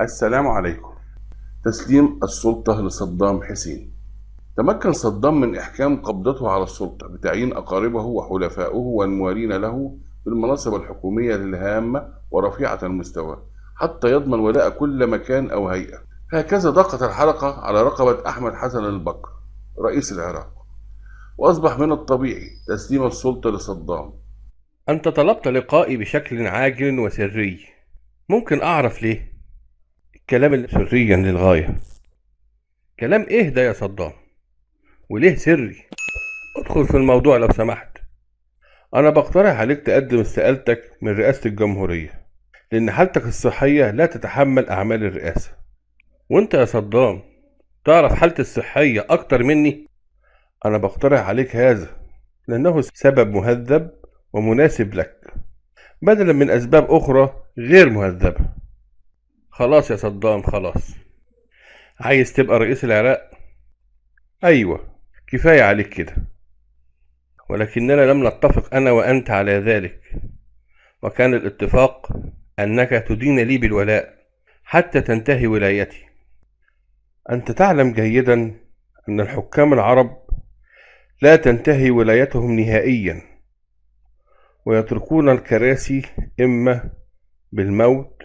السلام عليكم. تسليم السلطة لصدام حسين. تمكن صدام من إحكام قبضته على السلطة بتعيين أقاربه وحلفائه والموالين له في المناصب الحكومية الهامة ورفيعة المستوى حتى يضمن ولاء كل مكان أو هيئة. هكذا ضاقت الحلقة على رقبة أحمد حسن البكر رئيس العراق، وأصبح من الطبيعي تسليم السلطة لصدام. أنت طلبت لقائي بشكل عاجل وسري. ممكن أعرف ليه؟ الكلام سريا للغاية. كلام إيه ده يا صدام؟ وليه سري؟ ادخل في الموضوع لو سمحت. أنا بقترح عليك تقدم استقالتك من رئاسة الجمهورية، لأن حالتك الصحية لا تتحمل أعمال الرئاسة. وأنت يا صدام تعرف حالتي الصحية أكتر مني. أنا بقترح عليك هذا لأنه سبب مهذب ومناسب لك، بدلا من أسباب أخرى غير مهذبة. خلاص يا صدام، خلاص. عايز تبقى رئيس العراق؟ أيوة، كفاية عليك كده. ولكننا لم نتفق أنا وأنت على ذلك، وكان الاتفاق أنك تدين لي بالولاء حتى تنتهي ولايتي. أنت تعلم جيدا أن الحكام العرب لا تنتهي ولايتهم نهائيا، ويتركون الكراسي إما بالموت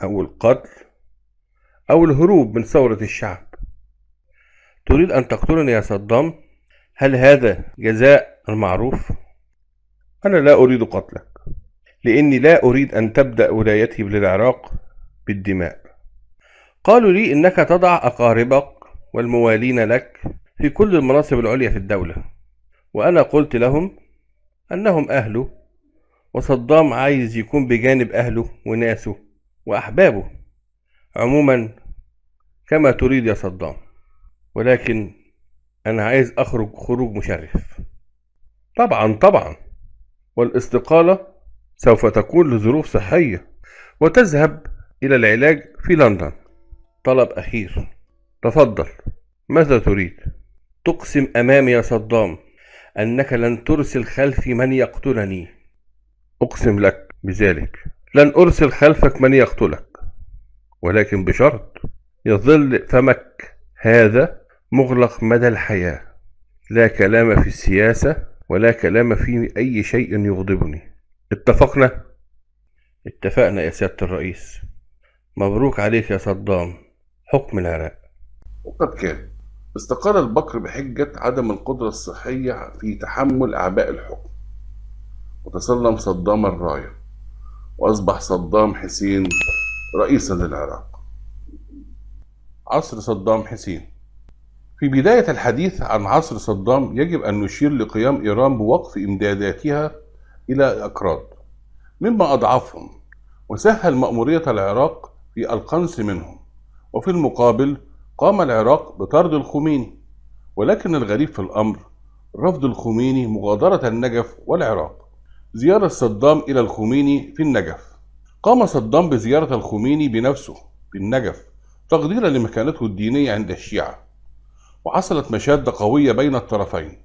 أو القتل أو الهروب من ثورة الشعب. تريد أن تقتلني يا صدام؟ هل هذا جزاء المعروف؟ أنا لا أريد قتلك، لأني لا أريد أن تبدأ ولايتي للعراق بالدماء. قالوا لي إنك تضع أقاربك والموالين لك في كل المناصب العليا في الدولة، وأنا قلت لهم أنهم أهله، وصدام عايز يكون بجانب أهله وناسه وأحبابه. عموما كما تريد يا صدام، ولكن أنا عايز أخرج خروج مشرف. طبعا طبعا، والاستقالة سوف تكون لظروف صحية، وتذهب إلى العلاج في لندن. طلب أخير، تفضل. ماذا تريد؟ تقسم أمامي يا صدام أنك لن ترسل خلفي من يقتلني. أقسم لك بذلك. لن أرسل خلفك من يقتلك، ولكن بشرط يظل فمك هذا مغلق مدى الحياة. لا كلام في السياسة ولا كلام في أي شيء يغضبني. اتفقنا؟ اتفقنا يا سيادة الرئيس. مبروك عليك يا صدام حكم العراق. وقد كان استقال البكر بحجة عدم القدرة الصحية في تحمل أعباء الحكم، وتسلم صدام الراية، وأصبح صدام حسين رئيسا للعراق. عصر صدام حسين. في بداية الحديث عن عصر صدام يجب أن نشير لقيام إيران بوقف إمداداتها إلى الأكراد مما أضعفهم، وسهل مأمورية العراق في القنص منهم. وفي المقابل قام العراق بطرد الخميني، ولكن الغريب في الأمر رفض الخميني مغادرة النجف والعراق. زيارة صدام إلى الخميني في النجف. قام صدام بزيارة الخميني بنفسه في النجف تقديرا لمكانته الدينية عند الشيعة، وحصلت مشادة قوية بين الطرفين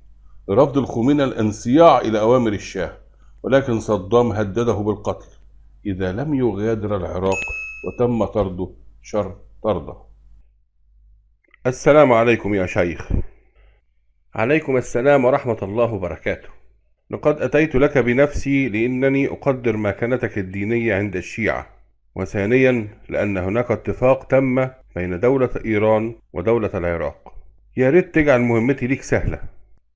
لرفض الخميني الانصياع إلى أوامر الشاه، ولكن صدام هدده بالقتل إذا لم يغادر العراق، وتم طرده شر طرده. السلام عليكم يا شيخ. عليكم السلام ورحمة الله وبركاته. لقد أتيت لك بنفسي لأنني أقدر مكانتك الدينية عند الشيعة، وثانيا لأن هناك اتفاق تم بين دولة إيران ودولة العراق. يا ريت تجعل مهمتي ليك سهلة.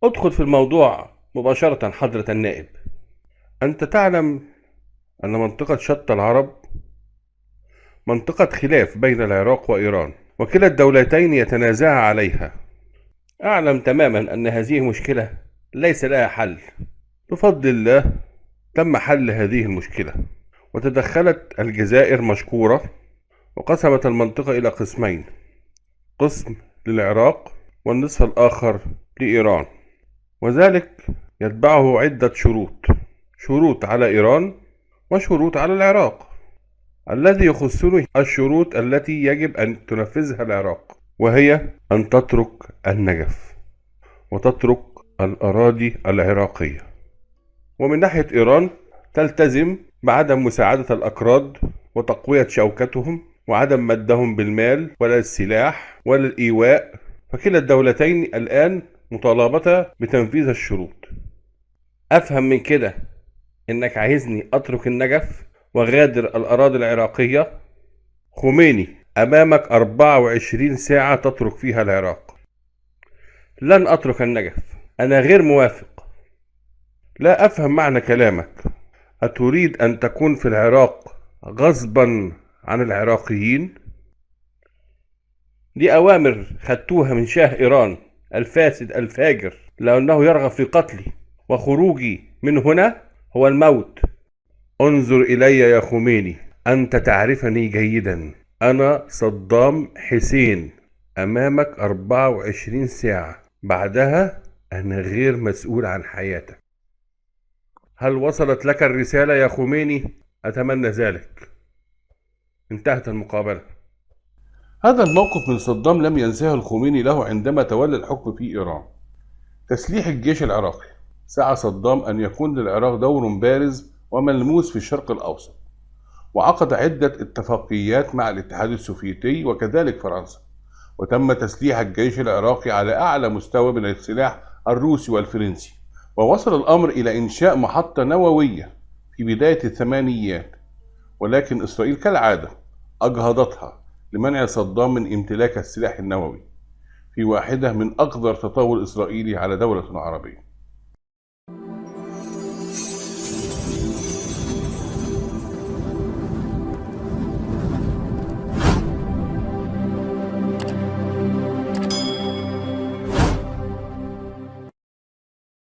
ادخل في الموضوع مباشرة حضرة النائب. أنت تعلم أن منطقة شط العرب منطقة خلاف بين العراق وإيران، وكلا الدولتين يتنازعا عليها. أعلم تماما أن هذه مشكلة ليس لها حل. بفضل الله تم حل هذه المشكلة، وتدخلت الجزائر مشكورة، وقسمت المنطقة إلى قسمين: قسم للعراق والنصف الآخر لإيران، وذلك يتبعه عدة شروط على إيران وشروط على العراق. الذي يخصني الشروط التي يجب أن تنفذها العراق، وهي أن تترك النجف وتترك الأراضي العراقية، ومن ناحية إيران تلتزم بعدم مساعدة الأكراد وتقوية شوكتهم وعدم مدهم بالمال ولا السلاح ولا الإيواء، فكلا الدولتين الآن مطالبتا بتنفيذ الشروط. أفهم من كده إنك عايزني أترك النجف وغادر الأراضي العراقية؟ خميني، أمامك 24 ساعة تترك فيها العراق. لن أترك النجف، أنا غير موافق. لا أفهم معنى كلامك. أتريد أن تكون في العراق غصبا عن العراقيين؟ دي أوامر خدتوها من شاه إيران الفاسد الفاجر، لأنه يرغب في قتلي، وخروجي من هنا هو الموت. انظر إلي يا خميني، أنت تعرفني جيدا، أنا صدام حسين. أمامك 24 ساعة، بعدها أنا غير مسؤول عن حياتك. هل وصلت لك الرسالة يا خميني؟ أتمنى ذلك. انتهت المقابلة. هذا الموقف من صدام لم ينساه الخميني له عندما تولى الحكم في إيران. تسليح الجيش العراقي. سعى صدام أن يكون للعراق دور بارز وملموس في الشرق الأوسط، وعقد عدة اتفاقيات مع الاتحاد السوفيتي وكذلك فرنسا، وتم تسليح الجيش العراقي على أعلى مستوى من السلاح الروسي والفرنسي، ووصل الأمر إلى إنشاء محطة نووية في بداية الثمانينيات، ولكن إسرائيل كالعادة أجهضتها لمنع صدام من امتلاك السلاح النووي في واحدة من أقذر تطاول إسرائيلي على دولة عربية.